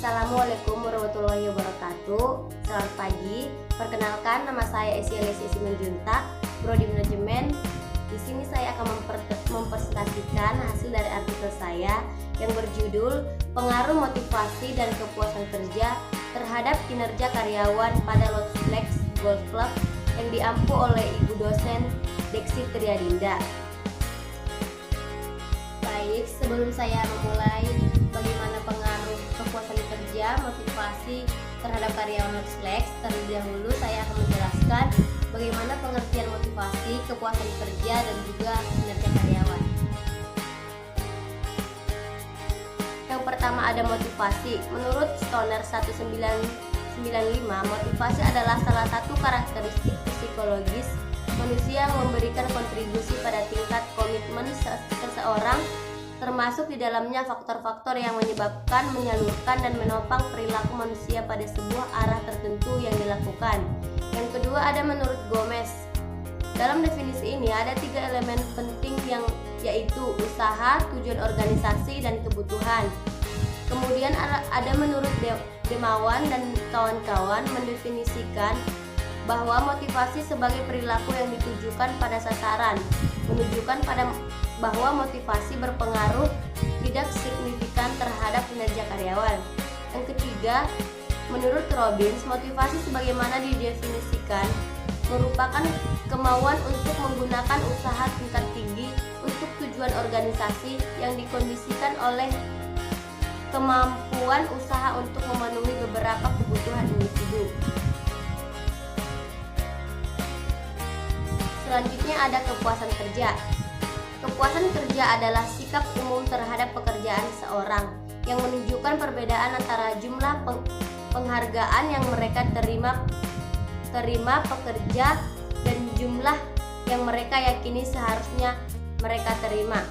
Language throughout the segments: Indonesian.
Assalamualaikum warahmatullahi wabarakatuh. Selamat pagi. Perkenalkan, nama saya Esialesi Simanjuntak, Prodi Manajemen. Di sini saya akan mempresentasikan hasil dari artikel saya yang berjudul Pengaruh Motivasi dan Kepuasan Kerja terhadap Kinerja Karyawan pada Lotus Flex Golf Club yang diampu oleh Ibu dosen Deksi Triadinda. Baik, sebelum saya memulai bagaimana pengaruh kepuasan kerja, motivasi terhadap karyawan Lotus Flex, terlebih dahulu saya akan menjelaskan bagaimana pengertian motivasi, kepuasan kerja, dan juga kinerja karyawan. Yang pertama ada motivasi. Menurut Stoner 1995, motivasi adalah salah satu karakteristik psikologis manusia yang memberikan kontribusi pada tingkat komitmen seseorang, termasuk di dalamnya faktor-faktor yang menyebabkan, menyalurkan, dan menopang perilaku manusia pada sebuah arah tertentu yang dilakukan. Yang kedua ada menurut Gomez. Dalam definisi ini ada 3 elemen penting yaitu usaha, tujuan organisasi, dan kebutuhan. Kemudian ada menurut Demawan dan kawan-kawan mendefinisikan bahwa motivasi sebagai perilaku yang ditujukan pada sasaran, menunjukkan bahwa motivasi berpengaruh tidak signifikan terhadap kinerja karyawan. Yang ketiga, menurut Robbins, motivasi sebagaimana didefinisikan merupakan kemauan untuk menggunakan usaha tingkat tinggi untuk tujuan organisasi yang dikondisikan oleh kemampuan usaha untuk memenuhi beberapa kebutuhan individu. Selanjutnya ada kepuasan kerja. Kepuasan kerja adalah sikap umum terhadap pekerjaan seseorang yang menunjukkan perbedaan antara jumlah penghargaan yang mereka terima pekerja dan jumlah yang mereka yakini seharusnya mereka terima.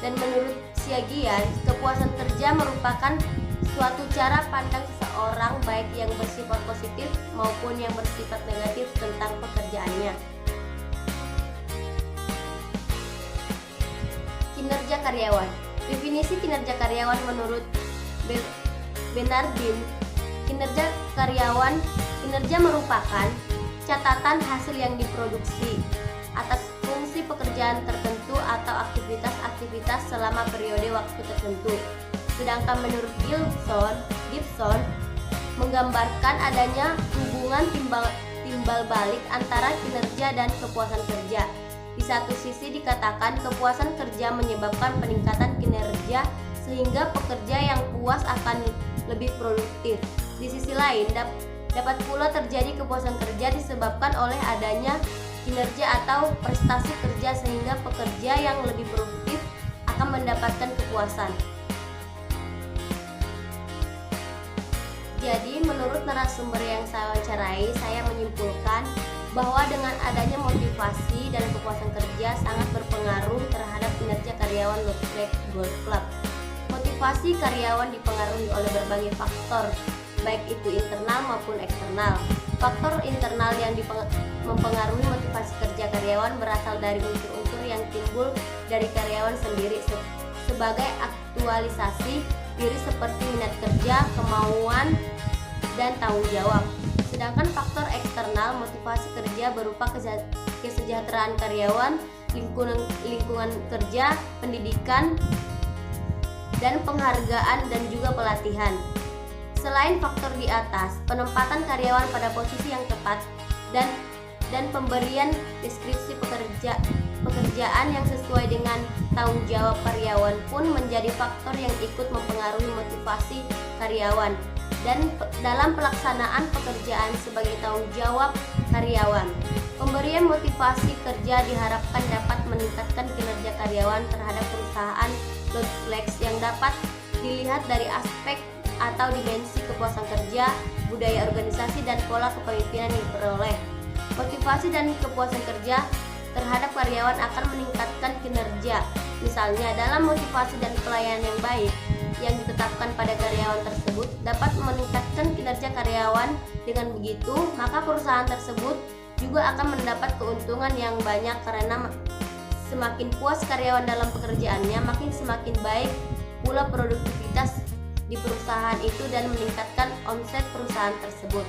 Dan menurut Siagian, kepuasan kerja merupakan suatu cara pandang seseorang baik yang bersifat positif maupun yang bersifat negatif tentang pekerjaannya. Kinerja karyawan. Definisi kinerja karyawan menurut Bernardin, kinerja merupakan catatan hasil yang diproduksi atas fungsi pekerjaan tertentu atau aktivitas selama periode waktu tertentu. Sedangkan menurut Gibson menggambarkan adanya hubungan timbal balik antara kinerja dan kepuasan kerja. Di satu sisi dikatakan kepuasan kerja menyebabkan peningkatan kinerja sehingga pekerja yang puas akan lebih produktif. Di sisi lain dapat pula terjadi kepuasan kerja disebabkan oleh adanya kinerja atau prestasi kerja sehingga pekerja yang lebih produktif akan mendapatkan kepuasan. Jadi menurut narasumber yang saya wawancarai, saya menyimpulkan bahwa dengan adanya motivasi dan kepuasan kerja sangat berpengaruh terhadap kinerja karyawan Lotus Flex Golf Club. Motivasi karyawan dipengaruhi oleh berbagai faktor, baik itu internal maupun eksternal. Faktor internal yang mempengaruhi motivasi kerja karyawan berasal dari unsur-unsur yang timbul dari karyawan sendiri sebagai aktualisasi diri seperti minat kerja, kemauan, dan tanggung jawab. Sedangkan faktor eksternal motivasi kerja berupa kesejahteraan karyawan, lingkungan kerja, pendidikan, dan penghargaan dan juga pelatihan. Selain faktor di atas, penempatan karyawan pada posisi yang tepat dan pemberian deskripsi pekerjaan yang sesuai dengan tanggung jawab karyawan pun menjadi faktor yang ikut mempengaruhi motivasi karyawan dan dalam pelaksanaan pekerjaan sebagai tanggung jawab karyawan. Pemberian motivasi kerja diharapkan dapat meningkatkan kinerja karyawan terhadap perusahaan Lotus Flex yang dapat dilihat dari aspek atau dimensi kepuasan kerja, budaya organisasi, dan pola kepemimpinan yang diperoleh. Motivasi dan kepuasan kerja terhadap karyawan akan meningkatkan kinerja. Misalnya dalam motivasi dan pelayanan yang baik yang ditetapkan pada karyawan tersebut dapat meningkatkan kinerja karyawan. Dengan begitu, maka perusahaan tersebut juga akan mendapat keuntungan yang banyak karena semakin puas karyawan dalam pekerjaannya, makin semakin baik pula produktivitas di perusahaan itu dan meningkatkan omset perusahaan tersebut.